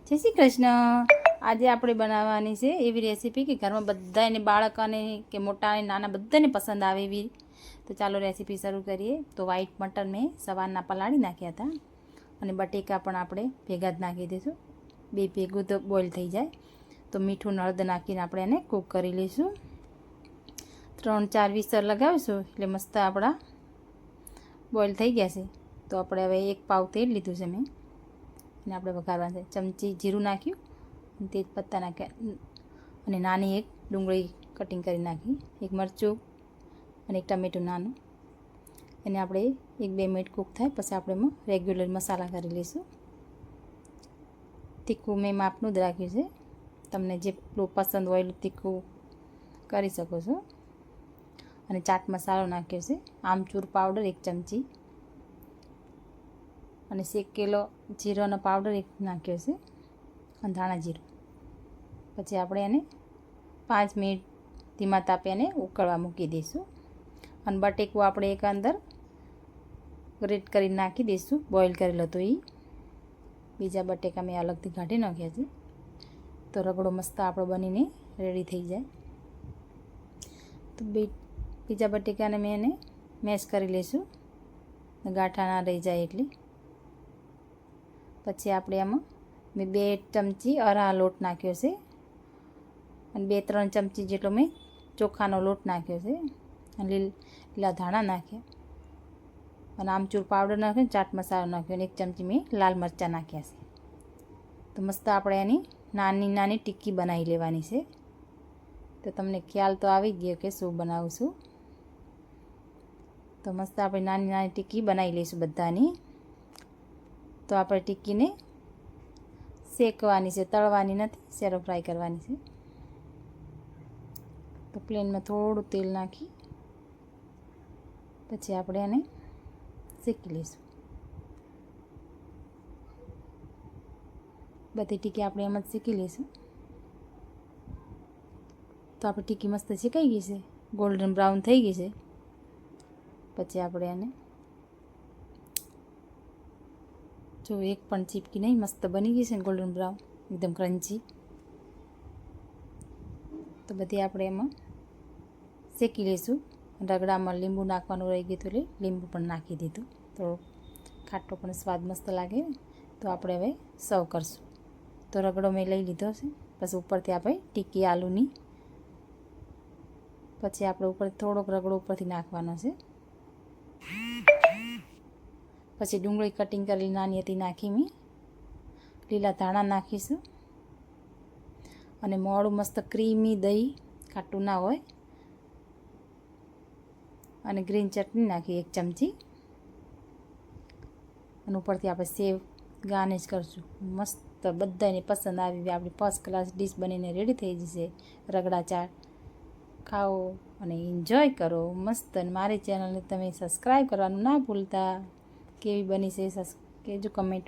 જય શ્રી કૃષ્ણ। આજે આપણે બનાવવાની છે એવી રેસીપી કે ઘરમાં બધાને બાળકોને કે મોટાને નાના બધાને પસંદ આવે એવી। તો ચાલો રેસીપી શરૂ કરીએ। તો વ્હાઈટ મટર મેં સવારના પલાળી નાખ્યા હતા અને બટેકા પણ આપણે ભેગા જ નાખી દઈશું। બે ભેગું તો બોઇલ થઈ જાય। તો મીઠું ને હળદર નાખીને આપણે એને કૂક કરી લઈશું। 3-4 વિસલ લગાવીશું એટલે મસ્ત આપણા બોઇલ થઈ ગયા છે। તો આપણે હવે 1 પાવ તેલ લીધું છે મેં અને આપણે વઘારવાનું છે। ચમચી જીરું નાખ્યું અને તેજપત્તા નાખ્યા અને નાની એક ડુંગળી કટિંગ કરી નાખી, એક મરચું અને એક ટમેટું નાનું। એને આપણે 1-2 મિનિટ કૂક થાય પછી આપણે એમાં રેગ્યુલર મસાલા કરી લઈશું। તીખું મેં માપનું જ રાખ્યું છે, તમને જેટલું પસંદ હોય એટલું તીખું કરી શકો છો। અને ચાટ મસાલો નાખ્યો છે, આમચૂર પાવડર 1 ચમચી અને શેકેલો જીરાનો પાવડર 1 નાખ્યો છે અને ધાણા જીરું। પછી આપણે એને 5 મિનિટ ધીમા તાપે એને ઉકળવા મૂકી દઈશું અને બટેકું આપણે એક અંદર ગ્રેટ કરી નાખી દઈશું। બોઇલ કરેલો તો એ બીજા બટેકા મેં અલગથી કાઢી નાખ્યા છે। તો રગડો મસ્ત આપણો બનીને રેડી થઈ જાય। તો બીજા બટેકાને મેં એને મેશ કરી લઈશું, ગાંઠા ના રહી જાય એટલે। પછી આપણે આમાં મેં 2 ચમચી અરહા લોટ નાખ્યો છે અને 2-3 ચમચી જેટલો મેં ચોખાનો લોટ નાખ્યો છે અને લીલા ધાણા નાખ્યા અને આમચૂર પાવડર નાખ્યો, ચાટ મસાલો નાખ્યો અને 1 ચમચી મેં લાલ મરચાં નાખ્યા છે। તો મસ્ત આપણે એની નાની નાની ટિક્કી બનાવી લેવાની છે। તો તમને ખ્યાલ તો આવી ગયો કે શું બનાવું છું। તો મસ્ત આપણે નાની નાની ટિક્કી બનાવી લઈશું બધાની। તો આપણે ટિક્કીને શેકવાની છે, તળવાની નથી, શેરો ફ્રાય કરવાની છે। તો પ્લેનમાં થોડું તેલ નાખી પછી આપણે એને શેકી લઈશું। બધી ટિક્કી આપણે એમ જ શેકી લઈશું। તો આપણી ટિક્કી મસ્ત શેકાઈ ગઈ છે, ગોલ્ડન બ્રાઉન થઈ ગઈ છે। પછી આપણે એને જો એક પણ ચીપકી નહીં, મસ્ત બની ગઈ છે ને ગોલ્ડન બ્રાઉન એકદમ ક્રન્ચી। તો બધી આપણે એમાં શેકી લઈશું। રગડામાં લીંબુ નાખવાનું રહી ગયું એટલે લીંબુ પણ નાખી દીધું, તો ખાટો પણ સ્વાદ મસ્ત લાગે। તો આપણે હવે સર્વ કરશું। તો રગડો મેં લઈ લીધો છે, પછી ઉપરથી આપણે ટિક્કી આલુની પછી આપણે ઉપર થોડોક રગડો ઉપરથી નાખવાનો છે। પછી ડુંગળી કટિંગ કરેલી નાની હતી નાખી મેં, લીલા ધાણા નાખીશું અને મોળું મસ્ત ક્રીમી દહીં, ખાટું ના હોય, અને ગ્રીન ચટણી નાખી 1 ચમચી અને ઉપરથી આપણે સેવ ગાર્નિશ કરશું। મસ્ત બધાને પસંદ આવી આપણી ફર્સ્ટ ક્લાસ ડીશ બનીને રેડી થઈ જશે। રગડા ચાટ ખાઓ અને એન્જોય કરો મસ્ત। અને મારી ચેનલને તમે સબસ્ક્રાઈબ કરવાનું ના ભૂલતા। કેવી બની છે કહેજો કમેન્ટ।